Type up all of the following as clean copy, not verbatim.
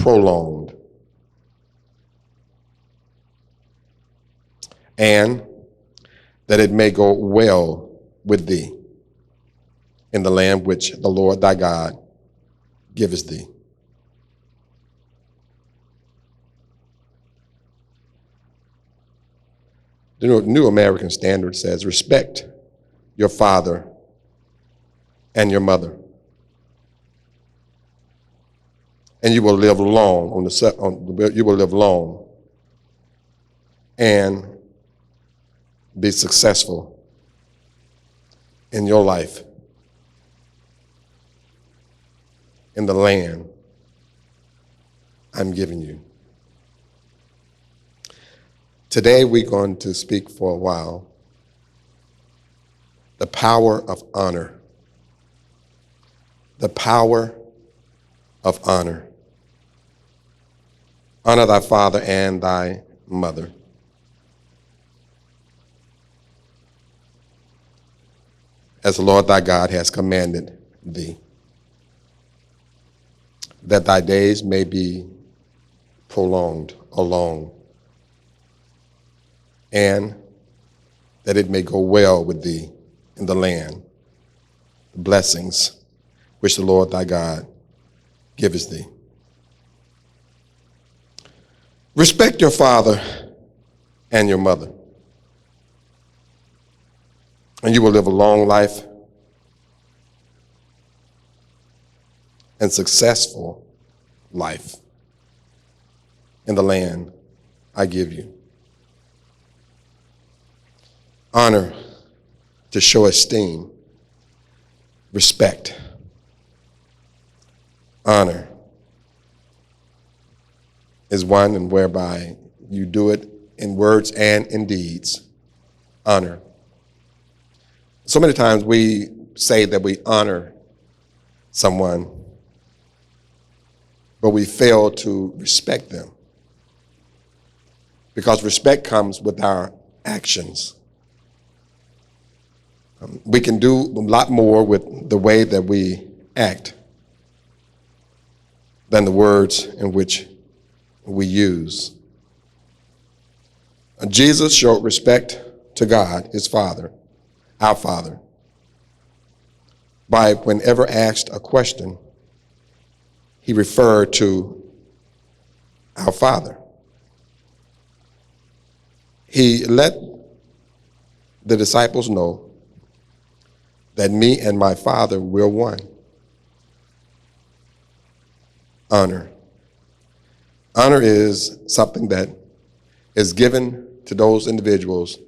prolonged, and that it may go well with thee in the land which the Lord thy God giveth thee. The New American Standard says, respect your father and your mother, and you will live long you will live long and be successful in your life in the land I'm giving you. Today we're going to speak for a while the power of honor. The power of honor. Honor thy father and thy mother. As the Lord thy God has commanded thee, that thy days may be prolonged or long, and that it may go well with thee in the land, the blessings which the Lord thy God giveth thee. Respect your father and your mother, and you will live a long life and successful life in the land I give you. Honor, to show esteem, respect. Honor is one and whereby you do it in words and in deeds. Honor. So many times we say that we honor someone, but we fail to respect them, because respect comes with our actions. We can do a lot more with the way that we act than the words in which we use. Jesus showed respect to God, his Father, our Father, by whenever asked a question, he referred to our Father. He let the disciples know that me and my Father were one. Honor. Honor is something that is given to those individuals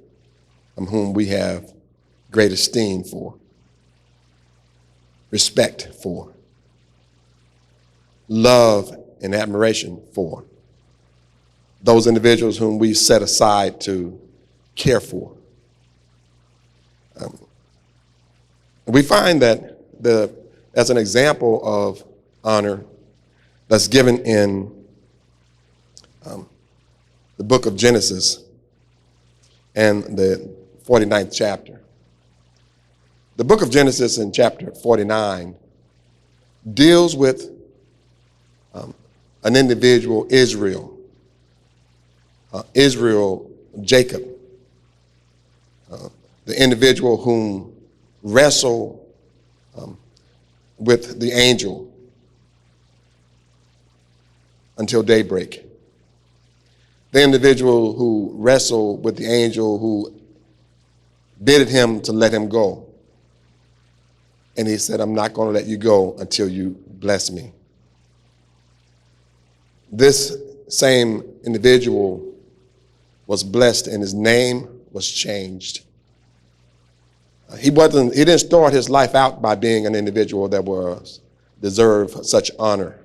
whom we have great esteem for, respect for, love and admiration for, those individuals whom we set aside to care for. We find that as an example of honor that's given in the book of Genesis and the 49th chapter. The book of Genesis in chapter 49 deals with an individual, Israel, Jacob, the individual whom wrestled with the angel until daybreak. The individual who wrestled with the angel who bidded him to let him go. And he said, I'm not going to let you go until you bless me. This same individual was blessed and his name was changed. He didn't start his life out by being an individual that deserved such honor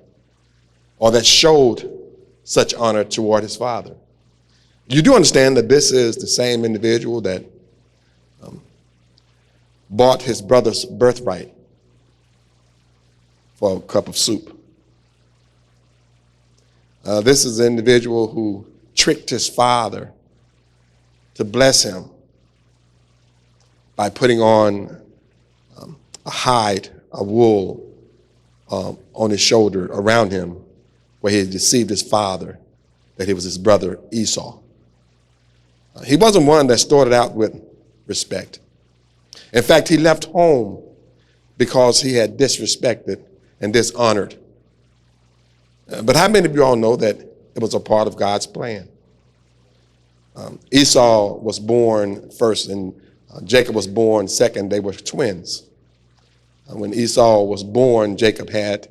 or that showed such honor toward his father. You do understand that this is the same individual that bought his brother's birthright for a cup of soup. This is an individual who tricked his father to bless him by putting on a hide, a wool on his shoulder around him where he deceived his father, that he was his brother Esau. He wasn't one that started out with respect. In fact, he left home because he had disrespected and dishonored. But how many of you all know that it was a part of God's plan? Esau was born first and Jacob was born second. They were twins. When Esau was born, Jacob had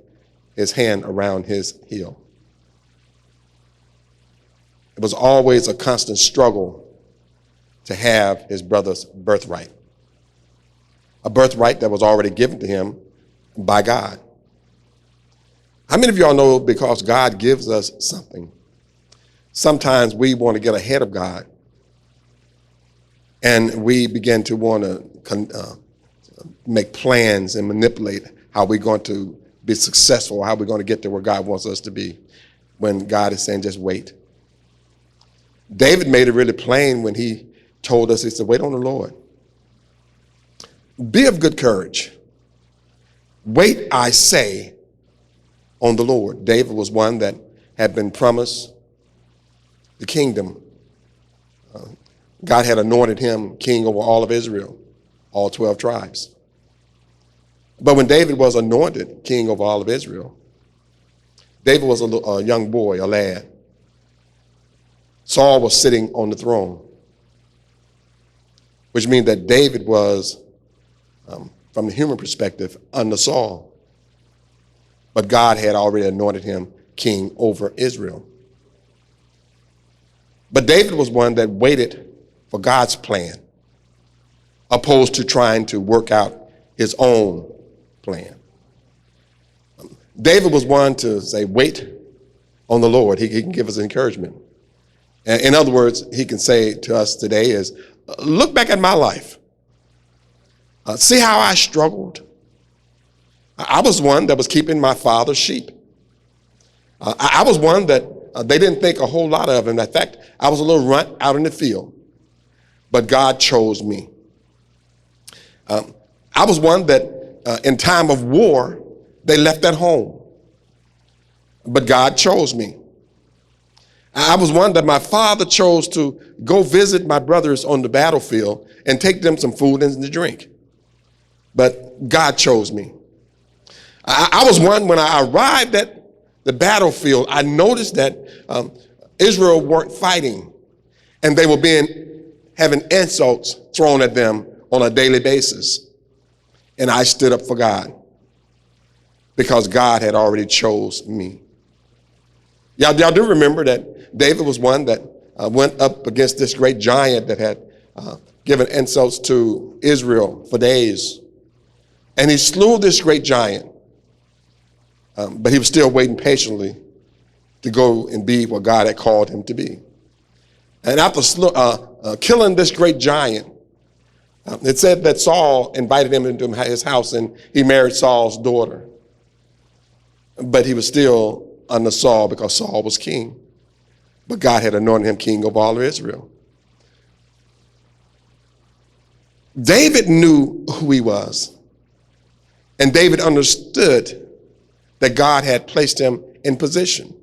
his hand around his heel. It was always a constant struggle to have his brother's birthright, a birthright that was already given to him by God. How many of y'all know because God gives us something, sometimes we want to get ahead of God and we begin to want to make plans and manipulate how we're going to be successful, how we're going to get to where God wants us to be, when God is saying just wait. David made it really plain when he told us, he said, wait on the Lord. Be of good courage. Wait, I say, on the Lord. David was one that had been promised the kingdom. God had anointed him king over all of Israel, all 12 tribes. But when David was anointed king over all of Israel, David was a young boy, a lad. Saul was sitting on the throne, which means that David was, from the human perspective, under Saul. But God had already anointed him king over Israel. But David was one that waited for God's plan, opposed to trying to work out his own plan. David was one to say, wait on the Lord. He can give us encouragement. In other words, he can say to us today is, look back at my life. See how I struggled. I was one that was keeping my father's sheep. I was one that they didn't think a whole lot of. And in fact, I was a little runt out in the field. But God chose me. I was one that in time of war, they left at home. But God chose me. I was one that my father chose to go visit my brothers on the battlefield and take them some food and to drink. But God chose me. I was one, when I arrived at the battlefield, I noticed that Israel weren't fighting, and they were having insults thrown at them on a daily basis. And I stood up for God because God had already chose me. Y'all do remember that David was one that went up against this great giant that had given insults to Israel for days. And he slew this great giant, but he was still waiting patiently to go and be what God had called him to be. And after killing this great giant, it said that Saul invited him into his house and he married Saul's daughter. But he was still under Saul because Saul was king. But God had anointed him king of all of Israel. David knew who he was. And David understood that God had placed him in position.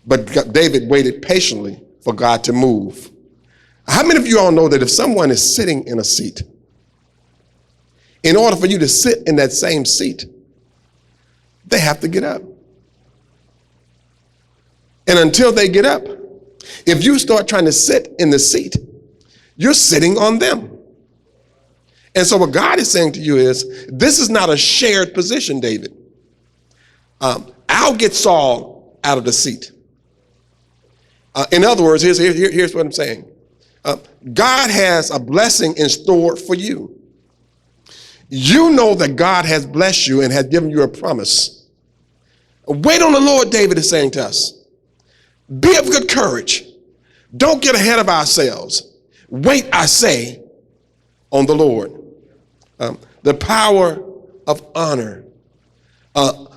But David waited patiently for God to move. How many of you all know that if someone is sitting in a seat, in order for you to sit in that same seat, they have to get up? And until they get up, if you start trying to sit in the seat, you're sitting on them. And so what God is saying to you is, this is not a shared position, David. I'll get Saul out of the seat. In other words, here's what I'm saying. God has a blessing in store for you. You know that God has blessed you and has given you a promise. Wait on the Lord, David is saying to us. Be of good courage. Don't get ahead of ourselves. Wait, I say, on the Lord. The power of honor. An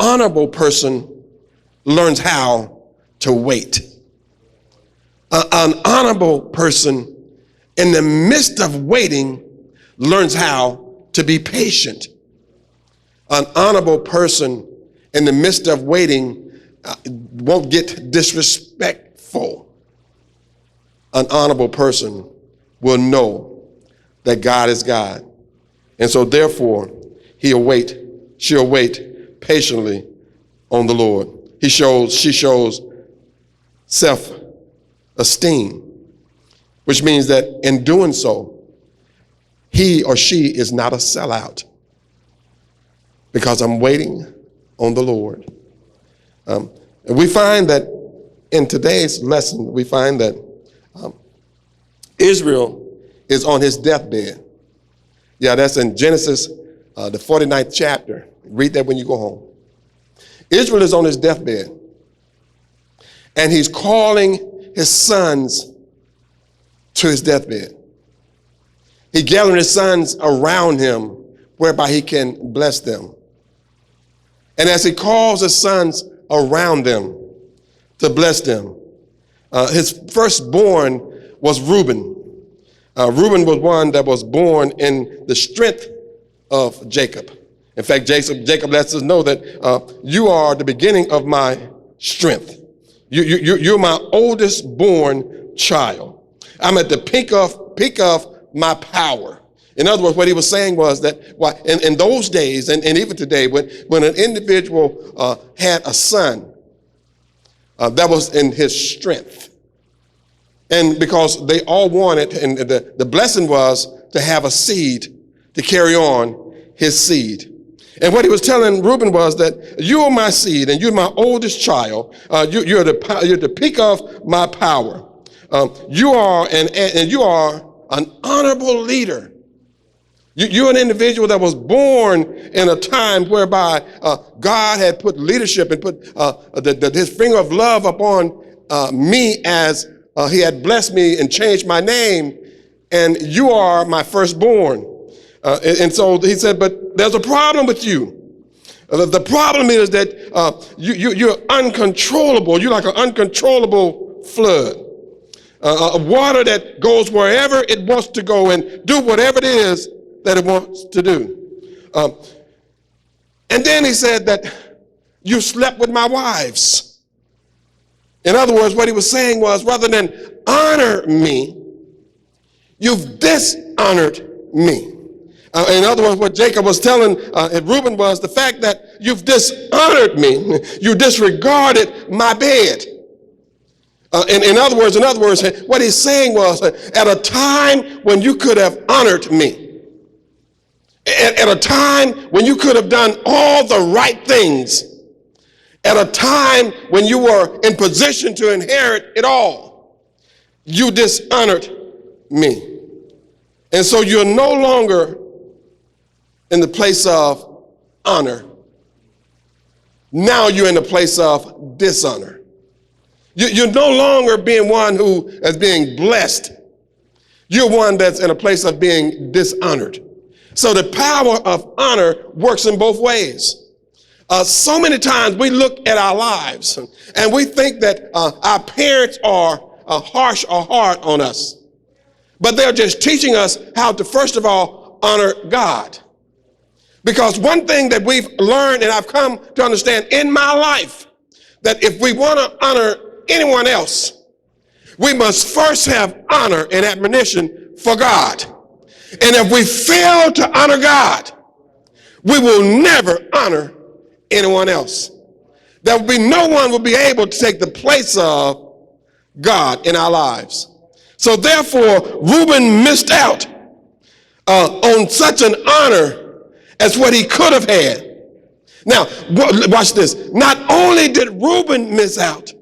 honorable person learns how to wait. An honorable person in the midst of waiting learns how to be patient. An honorable person in the midst of waiting won't get disrespectful. An honorable person will know that God is God. And so therefore, she'll wait patiently on the Lord. She shows self-esteem, which means that in doing so, he or she is not a sellout, because I'm waiting on the Lord. And we find that in today's lesson, we find that Israel is on his deathbed. Yeah, that's in Genesis, the 49th chapter. Read that when you go home. Israel is on his deathbed, and he's calling his sons to his deathbed. He gathered his sons around him, whereby he can bless them. And as he calls his sons around them to bless them, his firstborn was Reuben. Reuben was one that was born in the strength of Jacob. In fact, Jacob lets us know that you are the beginning of my strength. You're my oldest born child. I'm at the peak of my power. In other words, what he was saying was that in those days, and even today, when an individual had a son that was in his strength, and because they all wanted, and the blessing was to have a seed to carry on his seed. And what he was telling Reuben was that you are my seed, and you're my oldest child. You're the peak of my power. You are an honorable leader. You're an individual that was born in a time whereby God had put leadership and put his finger of love upon me, as he had blessed me and changed my name, and you are my firstborn. And so he said, but there's a problem with you. The problem is that you're uncontrollable. You're like an uncontrollable flood. Water that goes wherever it wants to go and do whatever it is that it wants to do. And then he said that you slept with my wives. In other words, what he was saying was, rather than honor me, you've dishonored me. In other words, what Jacob was telling Reuben was the fact that you've dishonored me. You disregarded my bed. In other words, what he's saying was, at a time when you could have honored me, at a time when you could have done all the right things, at a time when you were in position to inherit it all, you dishonored me. And so you're no longer in the place of honor. Now you're in the place of dishonor. You're no longer being one who is being blessed. You're one that's in a place of being dishonored. So the power of honor works in both ways. So many times we look at our lives and we think that our parents are harsh or hard on us. But they're just teaching us how to, first of all, honor God. Because one thing that we've learned, and I've come to understand in my life, that if we want to honor anyone else, we must first have honor and admonition for God. And if we fail to honor God, we will never honor anyone else. There will be no one will be able to take the place of God in our lives. So therefore, Reuben missed out on such an honor as what he could have had. Now, watch this. Not only did Reuben miss out,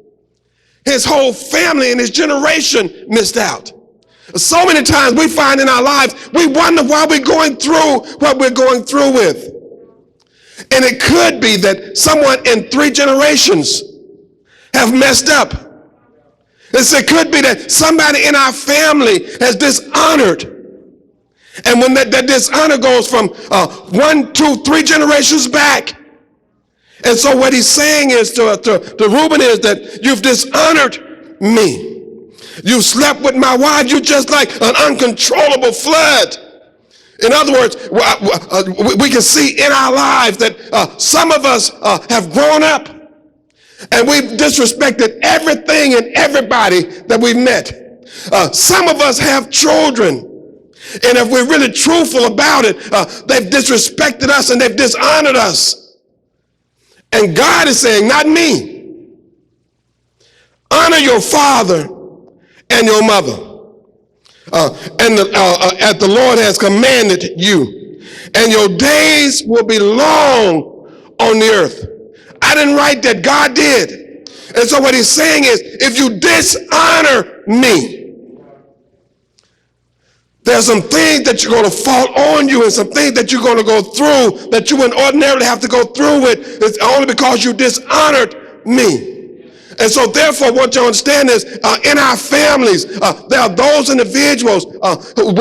his whole family and his generation missed out. So many times we find in our lives, we wonder why we're going through what we're going through with. And it could be that someone in 3 generations have messed up. It could be that somebody in our family has dishonored. And when that dishonor goes from 1, 2, 3 generations back. And so what he's saying is to Reuben is that you've dishonored me. You slept with my wife. You're just like an uncontrollable flood. In other words, we can see in our lives that some of us have grown up. And we've disrespected everything and everybody that we've met. Some of us have children. And if we're really truthful about it, they've disrespected us and they've dishonored us. And God is saying, not me. Honor your father and your mother. As the Lord has commanded you. And your days will be long on the earth. I didn't write that, God did. And so what he's saying is, if you dishonor me, there's some things that you're going to fall on you and some things that you're going to go through that you wouldn't ordinarily have to go through with. It's only because you dishonored me. And so therefore what you understand is in our families, there are those individuals,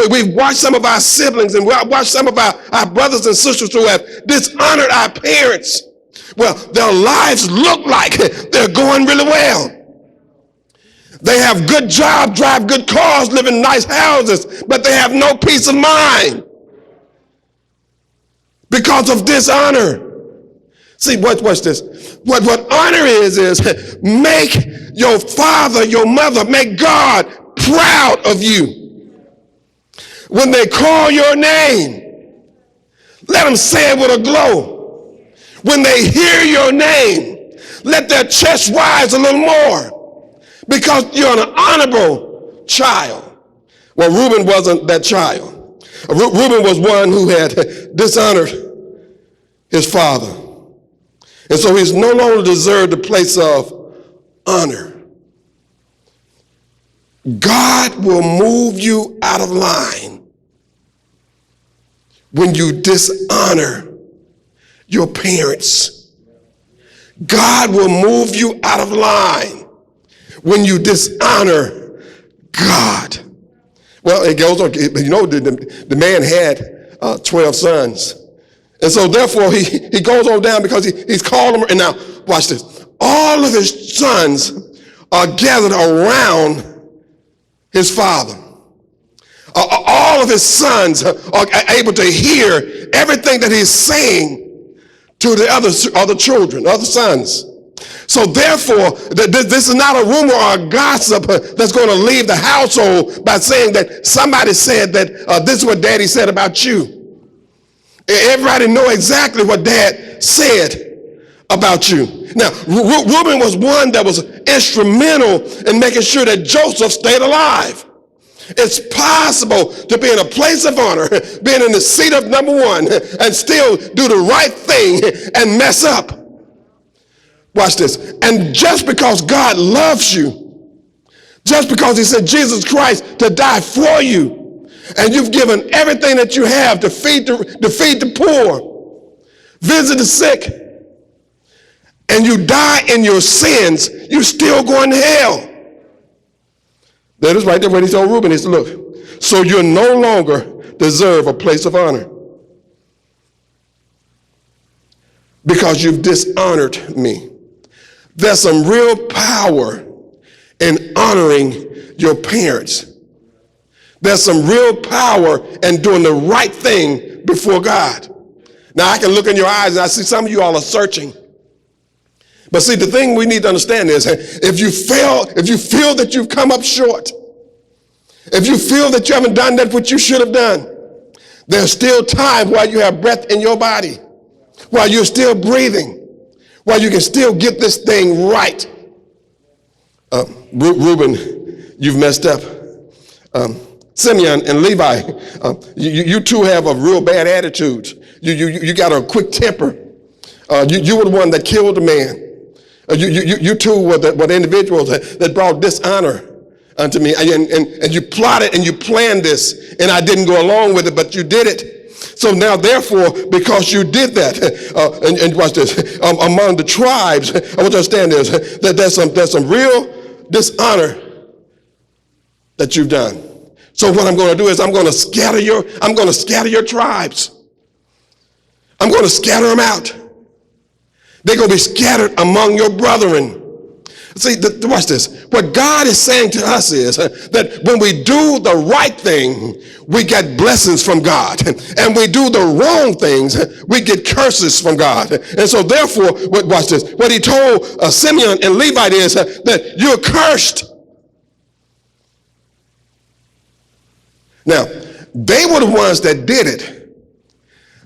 we've watched some of our siblings and we've watched some of our brothers and sisters who have dishonored our parents. Well, their lives look like they're going really well. They have good jobs, drive good cars, live in nice houses, but they have no peace of mind because of dishonor. See, watch this. What honor is make your father, your mother, make God proud of you. When they call your name, let them say it with a glow. When they hear your name, let their chest rise a little more. Because you're an honorable child. Well, Reuben wasn't that child. Reuben was one who had dishonored his father. And so he's no longer deserved the place of honor. God will move you out of line when you dishonor your parents. God will move you out of line when you dishonor God. Well, it goes on. You know, the man had 12 sons. And so therefore he goes on down because he's called them. And now, watch this. All of his sons are gathered around his father. All of his sons are able to hear everything that he's saying to the other children, other sons. So therefore, this is not a rumor or a gossip that's going to leave the household by saying that somebody said that this is what daddy said about you. Everybody know exactly what dad said about you. Now, Reuben was one that was instrumental in making sure that Joseph stayed alive. It's possible to be in a place of honor, being in the seat of number one, and still do the right thing and mess up. Watch this. And just because God loves you, just because he sent Jesus Christ to die for you, and you've given everything that you have to feed the poor, visit the sick, and you die in your sins, you're still going to hell. That is right there when he told Reuben, he said, look, so you no longer deserve a place of honor because you've dishonored me. There's some real power in honoring your parents. There's some real power in doing the right thing before God. Now, I can look in your eyes and I see some of you all are searching. But see, the thing we need to understand is if you feel that you've come up short, if you feel that you haven't done that which you should have done, there's still time while you have breath in your body, while you're still breathing, while you can still get this thing right. Reuben, you've messed up. Simeon and Levi, you two have a real bad attitude. You got a quick temper. You were the one that killed the man. You two were the individuals that brought dishonor unto me. And you plotted and you planned this, and I didn't go along with it, but you did it. So now, therefore, because you did that, and watch this, among the tribes, I want you to understand this, that there's some real dishonor that you've done. So what I'm going to do is I'm going to scatter your tribes. I'm going to scatter them out. They're going to be scattered among your brethren. See, watch this. What God is saying to us is that when we do the right thing, we get blessings from God. And we do the wrong things, we get curses from God. And so therefore, watch this. What he told Simeon and Levite is that you're cursed. Now, they were the ones that did it.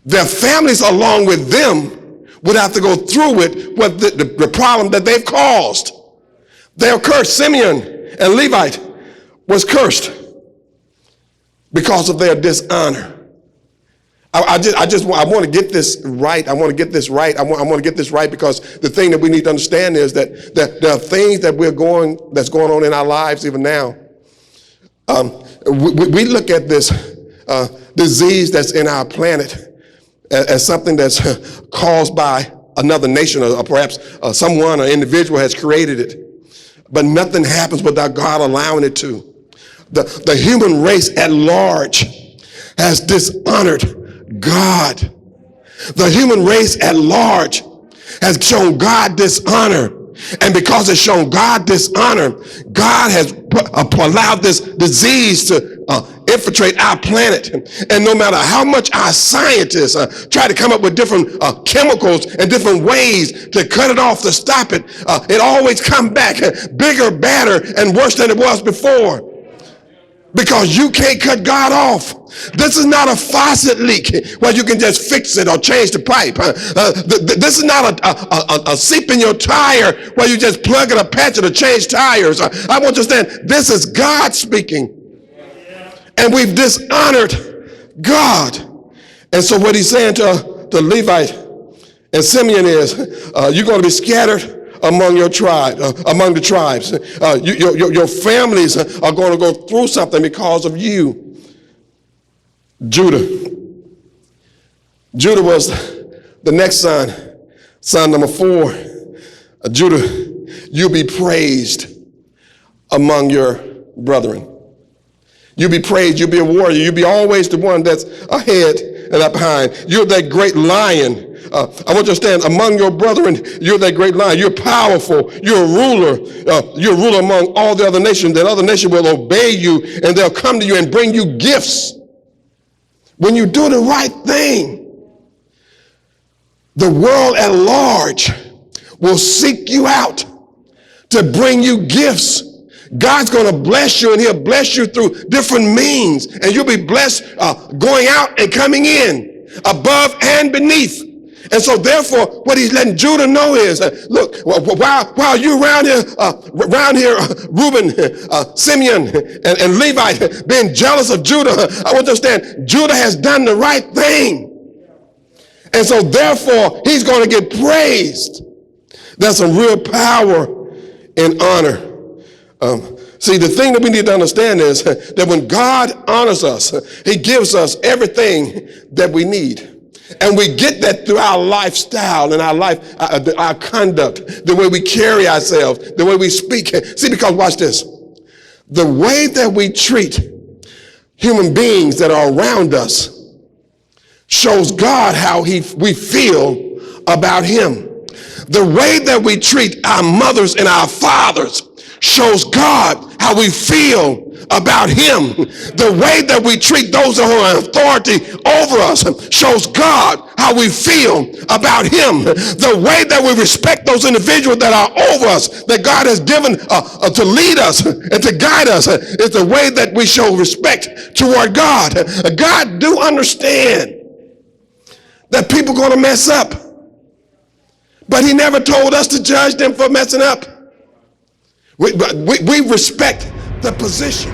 Their families along with them would have to go through with what the problem that they've caused. They're cursed. Simeon and Levite was cursed because of their dishonor. I want to get this right. I want to get this right. I want to get this right because the thing that we need to understand is that there are things that's going on in our lives even now. We look at this disease that's in our planet as something that's caused by another nation or perhaps someone or individual has created it. But nothing happens without God allowing it to. The human race at large has dishonored God. The human race at large has shown God dishonor. And because it's shown God dishonor, God has allowed this disease to infiltrate our planet. And no matter how much our scientists try to come up with different chemicals and different ways to cut it off, to stop it, it always comes back bigger, badder, and worse than it was before. Because you can't cut God off. This is not a faucet leak where you can just fix it or change the pipe. This is not a seep in your tire where you just plug in a patch to change tires. I want you to understand, this is God speaking. And we've dishonored God. And so what he's saying to Levite and Simeon is, you're going to be scattered among your tribe, among the tribes. Your families are going to go through something because of you. Judah was the next son number 4. Judah, you'll be praised among your brethren. You'll be praised, you'll be a warrior, you'll be always the one that's ahead and not behind. You're that great lion. I want you to understand, among your brethren, you're that great lion. You're powerful. You're a ruler. You're a ruler among all the other nations. That other nation will obey you, and they'll come to you and bring you gifts. When you do the right thing, the world at large will seek you out to bring you gifts. God's going to bless you, and he'll bless you through different means, and you'll be blessed going out and coming in, above and beneath. And so therefore, what he's letting Judah know is, look, while you're around here, Reuben, Simeon, and Levite being jealous of Judah, I want you to understand, Judah has done the right thing. And so therefore, he's going to get praised. There's some real power in honor. See, the thing that we need to understand is that when God honors us, he gives us everything that we need. And we get that through our lifestyle and our conduct, the way we carry ourselves, the way we speak. See, because watch this. The way that we treat human beings that are around us shows God how we feel about him. The way that we treat our mothers and our fathers shows God how we feel about him. The way that we treat those who are in authority over us shows God how we feel about him. The way that we respect those individuals that are over us, that God has given to lead us and to guide us, is the way that we show respect toward God. God do understand that people are going to mess up, but he never told us to judge them for messing up. We respect the position.